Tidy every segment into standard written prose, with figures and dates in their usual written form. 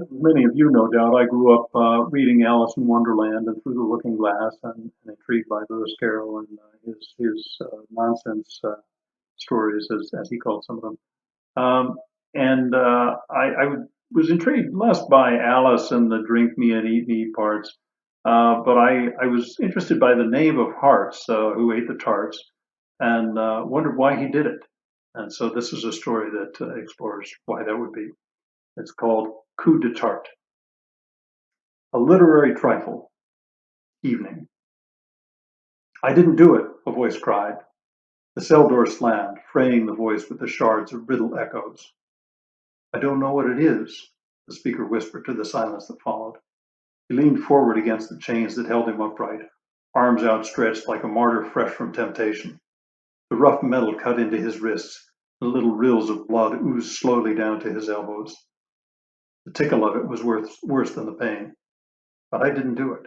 Many of you, no doubt, I grew up reading Alice in Wonderland and Through the Looking Glass, and intrigued by Lewis Carroll and his nonsense stories, as he called some of them. And I was intrigued less by Alice and the drink me and eat me parts, but I was interested by the knave of hearts who ate the tarts, and wondered why he did it. And so this is a story that explores why that would be. It's called Coup de Tart. A literary trifle. Evening. I didn't do it, a voice cried. The cell door slammed, fraying the voice with the shards of brittle echoes. I don't know what it is, the speaker whispered to the silence that followed. He leaned forward against the chains that held him upright, arms outstretched like a martyr fresh from temptation. The rough metal cut into his wrists, and little rills of blood oozed slowly down to his elbows. The tickle of it was worse than the pain, but I didn't do it.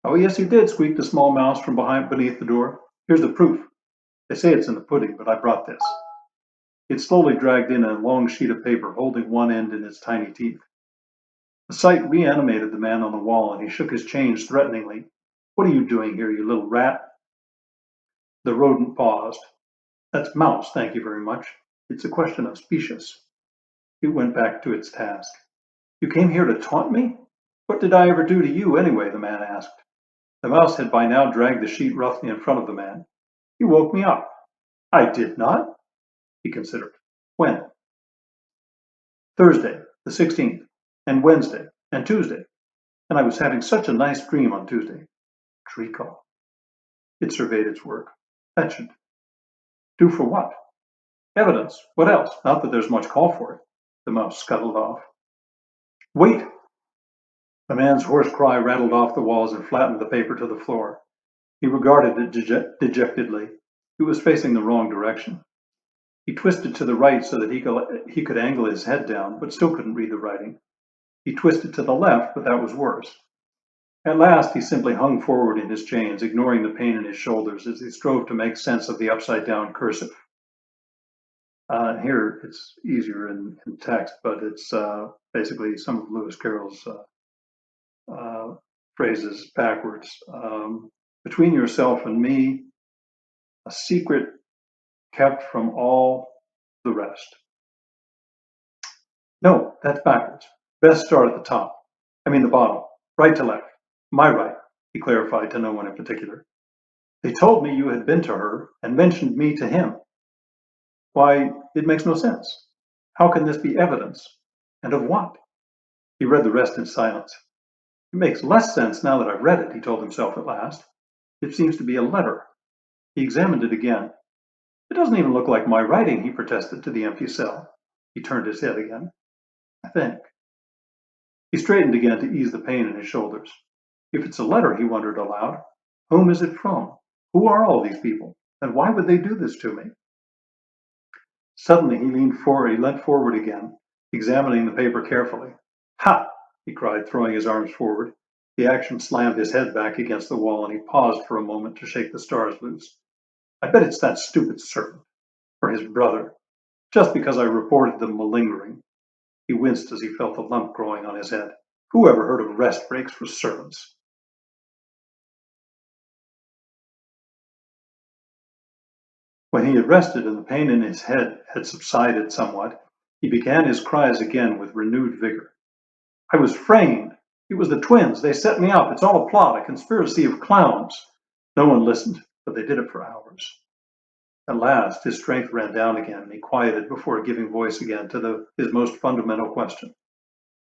Oh, yes, you did, squeaked a small mouse from beneath the door. Here's the proof. They say it's in the pudding, but I brought this. It slowly dragged in a long sheet of paper, holding one end in its tiny teeth. The sight reanimated the man on the wall, and he shook his chains threateningly. What are you doing here, you little rat? The rodent paused. That's mouse, thank you very much. It's a question of species. It went back to its task. You came here to taunt me? What did I ever do to you, anyway? The man asked. The mouse had by now dragged the sheet roughly in front of the man. You woke me up. I did not, he considered. When? Thursday, the 16th, and Wednesday, and Tuesday. And I was having such a nice dream on Tuesday. Treacle. It surveyed its work. That should do for what? Evidence. What else? Not that there's much call for it. The mouse scuttled off. Wait! The man's hoarse cry rattled off the walls and flattened the paper to the floor. He regarded it dejectedly. It was facing the wrong direction. He twisted to the right so that he could angle his head down, but still couldn't read the writing. He twisted to the left, but that was worse. At last, he simply hung forward in his chains, ignoring the pain in his shoulders as he strove to make sense of the upside-down cursive. Here, it's easier in text, but it's basically some of Lewis Carroll's phrases backwards. Between yourself and me, a secret kept from all the rest. No, that's backwards. Best start at the top. I mean the bottom. Right to left. My right, he clarified to no one in particular. They told me you had been to her and mentioned me to him. Why, it makes no sense. How can this be evidence? And of what? He read the rest in silence. It makes less sense now that I've read it, he told himself at last. It seems to be a letter. He examined it again. It doesn't even look like my writing, he protested to the empty cell. He turned his head again. I think. He straightened again to ease the pain in his shoulders. If it's a letter, he wondered aloud, whom is it from? Who are all these people? And why would they do this to me? Suddenly he leant forward again, examining the paper carefully. Ha! He cried, throwing his arms forward. The action slammed his head back against the wall, and he paused for a moment to shake the stars loose. I bet it's that stupid servant, or his brother, just because I reported them malingering. He winced as he felt the lump growing on his head. Who ever heard of rest breaks for servants? When he had rested and the pain in his head had subsided somewhat, he began his cries again with renewed vigor. I was framed. It was the twins. They set me up. It's all a plot, a conspiracy of clowns. No one listened, but they did it for hours. At last, his strength ran down again, and he quieted before giving voice again to his most fundamental question.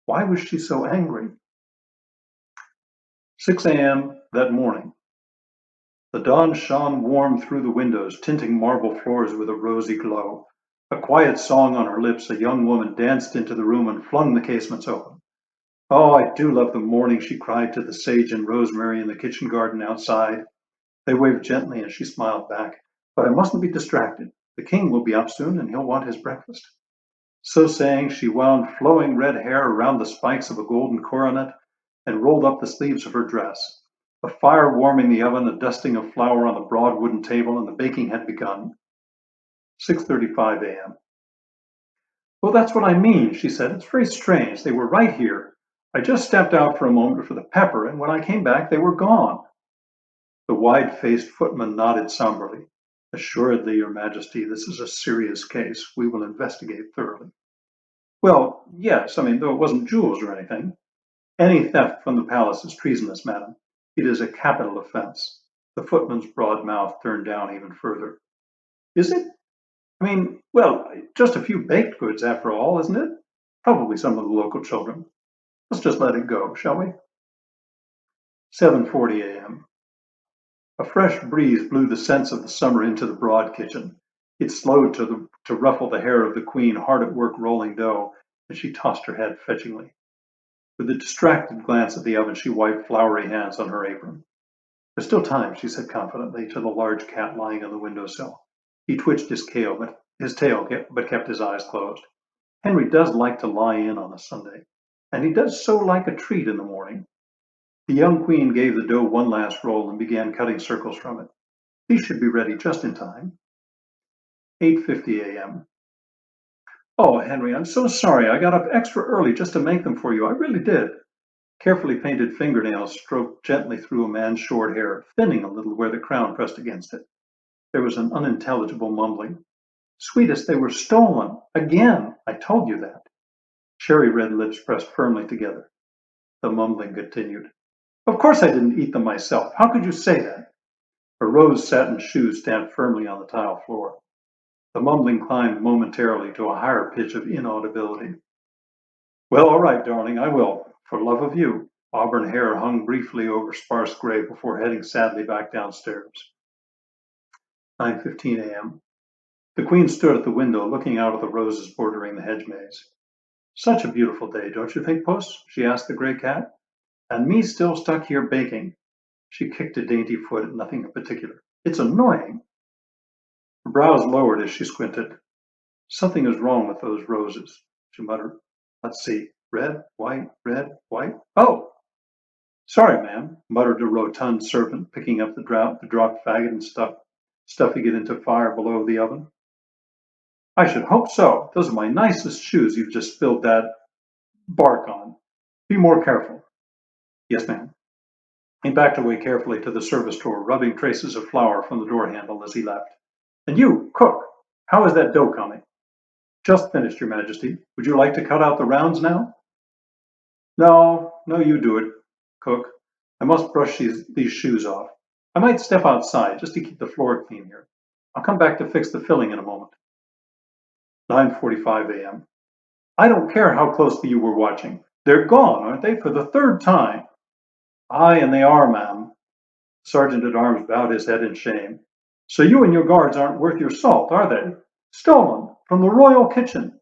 Why was she so angry? 6 a.m. that morning. The dawn shone warm through the windows, tinting marble floors with a rosy glow. A quiet song on her lips, a young woman danced into the room and flung the casements open. Oh, I do love the morning, she cried to the sage and rosemary in the kitchen garden outside. They waved gently and she smiled back. But I mustn't be distracted. The king will be up soon and he'll want his breakfast. So saying, she wound flowing red hair around the spikes of a golden coronet and rolled up the sleeves of her dress. A fire warming the oven, a dusting of flour on the broad wooden table, and the baking had begun. 6:35 a.m. Well, that's what I mean, she said. It's very strange. They were right here. I just stepped out for a moment for the pepper, and when I came back, they were gone. The wide-faced footman nodded somberly. Assuredly, Your Majesty, this is a serious case. We will investigate thoroughly. Well, yes, I mean, though it wasn't jewels or anything. Any theft from the palace is treasonous, madam. It is a capital offense. The footman's broad mouth turned down even further. Is it? I mean, well, just a few baked goods after all, isn't it? Probably some of the local children. Let's just let it go, shall we? 7:40 a.m. A fresh breeze blew the scents of the summer into the broad kitchen. It slowed to ruffle the hair of the queen, hard at work rolling dough, and she tossed her head fetchingly. With a distracted glance at the oven, she wiped floury hands on her apron. There's still time, she said confidently to the large cat lying on the windowsill. He twitched his tail, but kept his eyes closed. Henry does like to lie in on a Sunday, and he does so like a treat in the morning. The young queen gave the dough one last roll and began cutting circles from it. These should be ready just in time. 8:50 a.m. Oh, Henry, I'm so sorry. I got up extra early just to make them for you. I really did. Carefully painted fingernails stroked gently through a man's short hair, thinning a little where the crown pressed against it. There was an unintelligible mumbling. Sweetest, they were stolen. Again. I told you that. Cherry red lips pressed firmly together. The mumbling continued. Of course I didn't eat them myself. How could you say that? Her rose satin shoes stamped firmly on the tile floor. The mumbling climbed momentarily to a higher pitch of inaudibility. Well, all right, darling, I will. For love of you. Auburn hair hung briefly over sparse gray before heading sadly back downstairs. 9:15 a.m. The queen stood at the window, looking out at the roses bordering the hedge maze. Such a beautiful day, don't you think, Puss? She asked the gray cat. And me still stuck here baking. She kicked a dainty foot at nothing in particular. It's annoying. Her brows lowered as she squinted. Something is wrong with those roses, she muttered. Let's see. Red, white, white. Oh! Sorry, ma'am, muttered a rotund servant, picking up the dropped faggot and stuffing it into fire below the oven. I should hope so. Those are my nicest shoes you've just spilled that bark on. Be more careful. Yes, ma'am. He backed away carefully to the service door, rubbing traces of flour from the door handle as he left. And you, cook, how is that dough coming? Just finished, Your Majesty. Would you like to cut out the rounds now? No, you do it, cook. I must brush these shoes off. I might step outside just to keep the floor clean here. I'll come back to fix the filling in a moment. 9:45 a.m. I don't care how closely you were watching. They're gone, aren't they, for the third time? Aye, and they are, ma'am. Sergeant-at-Arms bowed his head in shame. So you and your guards aren't worth your salt, are they? Stolen from the royal kitchen,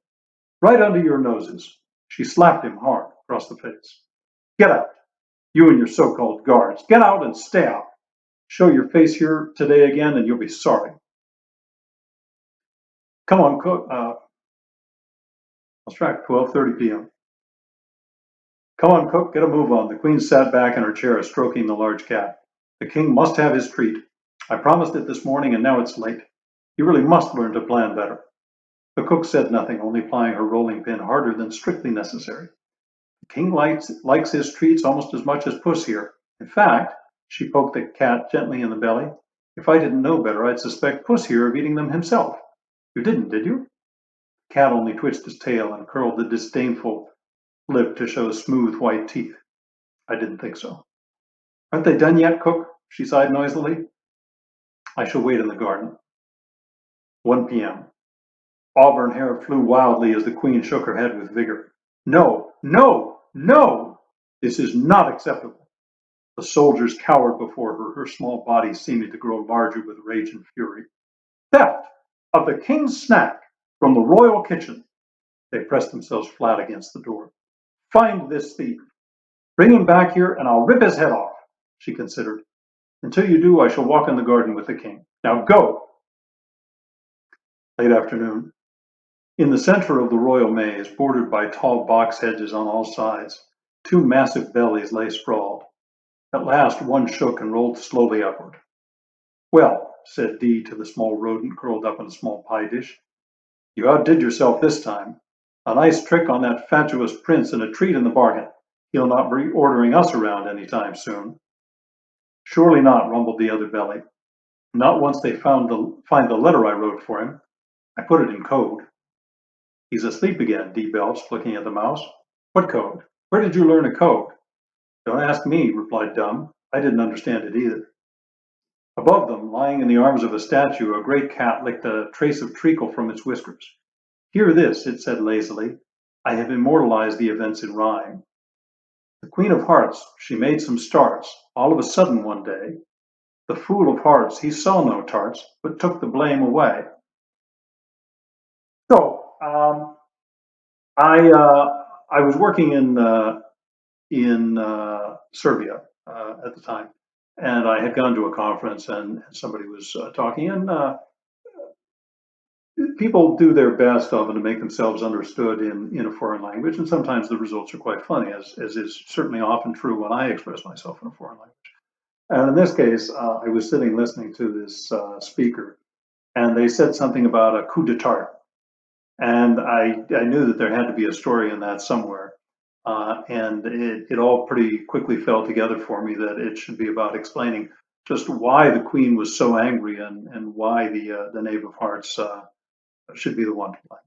right under your noses. She slapped him hard across the face. Get out, you and your so-called guards. Get out and stay out. Show your face here today again and you'll be sorry. Come on, cook. Let's track 12:30 p.m. Come on, cook, get a move on. The queen sat back in her chair, stroking the large cat. The king must have his treat. I promised it this morning and now it's late. You really must learn to plan better. The cook said nothing, only plying her rolling pin harder than strictly necessary. The king likes his treats almost as much as Puss here. In fact, she poked the cat gently in the belly. If I didn't know better, I'd suspect Puss here of eating them himself. You didn't, did you? The cat only twitched his tail and curled the disdainful lip to show smooth white teeth. I didn't think so. Aren't they done yet, cook? She sighed noisily. I shall wait in the garden. 1 p.m. Auburn hair flew wildly as the queen shook her head with vigor. No, no, no! This is not acceptable. The soldiers cowered before her, her small body seeming to grow larger with rage and fury. Theft of the king's snack from the royal kitchen. They pressed themselves flat against the door. Find this thief. Bring him back here and I'll rip his head off, she considered. Until you do, I shall walk in the garden with the king. Now go! Late afternoon. In the center of the royal maze, bordered by tall box hedges on all sides, two massive bellies lay sprawled. At last one shook and rolled slowly upward. Well, said Dee to the small rodent curled up in a small pie dish, you outdid yourself this time. A nice trick on that fatuous prince and a treat in the bargain. He'll not be ordering us around any time soon. Surely not, rumbled the other belly. Not once they find the letter I wrote for him. I put it in code. He's asleep again, D belched, looking at the mouse. What code? Where did you learn a code? Don't ask me, replied Dumb. I didn't understand it either. Above them, lying in the arms of a statue, a great cat licked a trace of treacle from its whiskers. Hear this, it said lazily. I have immortalized the events in rhyme. The Queen of Hearts, she made some starts, all of a sudden one day. The Fool of Hearts, he saw no tarts, but took the blame away. So, I was working in Serbia at the time, and I had gone to a conference, and somebody was talking, and people do their best often to make themselves understood in a foreign language, and sometimes the results are quite funny, as is certainly often true when I express myself in a foreign language. And in this case, I was sitting listening to this speaker, and they said something about a coup de tart. And I knew that there had to be a story in that somewhere. And it all pretty quickly fell together for me that it should be about explaining just why the Queen was so angry and why the Knave of Hearts should be the one to blame.